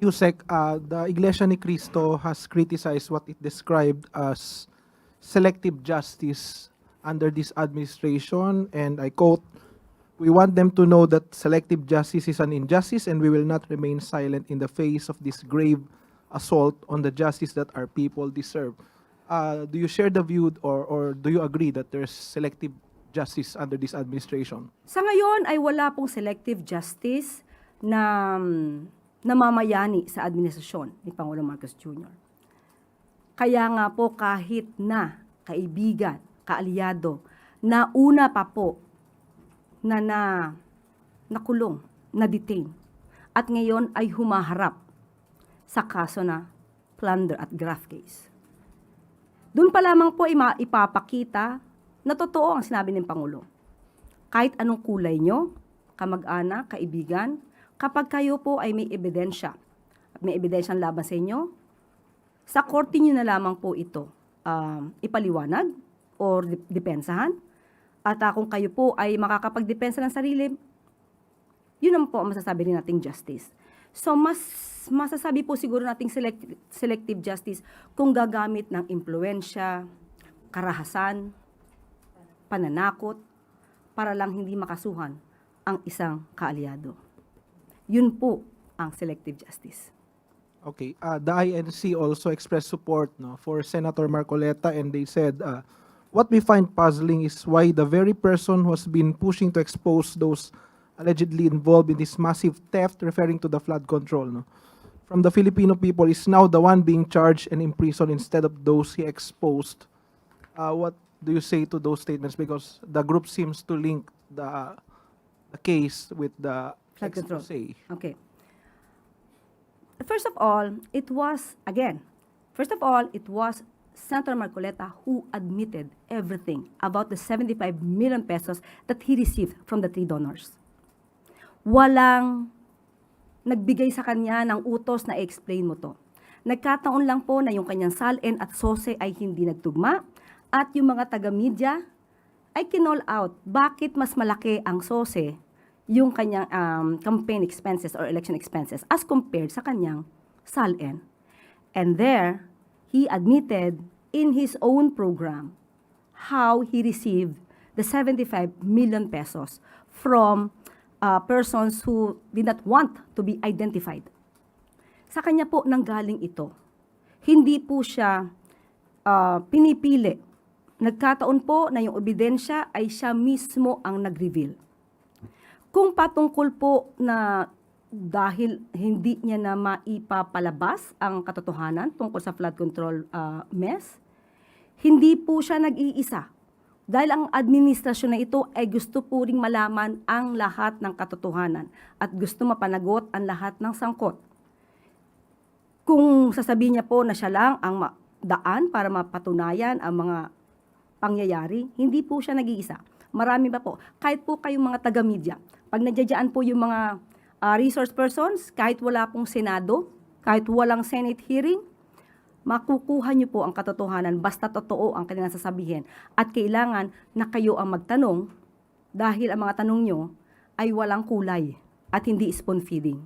Yusek, the Iglesia ni Cristo has criticized what it described as selective justice under this administration, and I quote, "We want them to know that selective justice is an injustice, and we will not remain silent in the face of this grave assault on the justice that our people deserve." Do you share the view, or do you agree that there's selective justice under this administration? Sa ngayon ay wala pong selective justice na namamayani sa administrasyon ni Pangulong Marcos Jr. Kaya nga po kahit na kaibigan, kaalyado, na una pa po na nakulong, na-detain, at ngayon ay humaharap sa kaso na plunder at graft case. Doon pa lamang po ipapakita na totoo ang sinabi ng Pangulo. Kahit anong kulay nyo, kamag-anak, kaibigan, kapag kayo po ay may ebidensya, at may ebidensyang laban sa inyo, sa korte nyo na lamang po ito ipaliwanag o depensahan. At kung kayo po ay makakapagdepensa ng sarili, yun naman po ang masasabi rin nating justice. So mas masasabi po siguro nating selective justice kung gagamit ng impluensya, karahasan, pananakot, para lang hindi makasuhan ang isang kaalyado. Yun po ang selective justice. Okay, the INC also expressed support for Senator Marcoleta, and they said, what we find puzzling is why the very person who has been pushing to expose those allegedly involved in this massive theft, referring to the flood control, from the Filipino people, is now the one being charged and imprisoned instead of those he exposed. What do you say to those statements? Because the group seems to link the case with the Flood control. expose. Okay. First of all, it was Senator Marcoleta who admitted everything about the 75 million pesos that he received from the 3 donors. Walang nagbigay sa kanya ng utos na i-explain mo to. Nagkataon lang po na yung kanyang SALN at SOSE ay hindi nagtugma at yung mga taga-media ay kinall out bakit mas malaki ang SOSE yung kanyang campaign expenses or election expenses as compared sa kanyang SALN. And there, he admitted in his own program how he received the 75 million pesos from persons who did not want to be identified. Sa kanya po nanggaling ito. Hindi po siya pinipili. Nagkataon po na yung ebidensya ay siya mismo ang nag-reveal. Kung patungkol po na dahil hindi niya na maipapalabas ang katotohanan tungkol sa flood control mess, hindi po siya nag-iisa. Dahil ang administrasyon na ito ay gusto po ring malaman ang lahat ng katotohanan at gusto mapanagot ang lahat ng sangkot. Kung sasabihin niya po na siya lang ang daan para mapatunayan ang mga pangyayari, hindi po siya nag-iisa. Marami pa po. Kahit po kayong mga taga-media, pag nadyadyaan po yung mga resource persons, kahit wala pong Senado, kahit walang Senate hearing, makukuha niyo po ang katotohanan basta totoo ang kanilang sasabihin. At kailangan na kayo ang magtanong dahil ang mga tanong niyo ay walang kulay at hindi spoon feeding.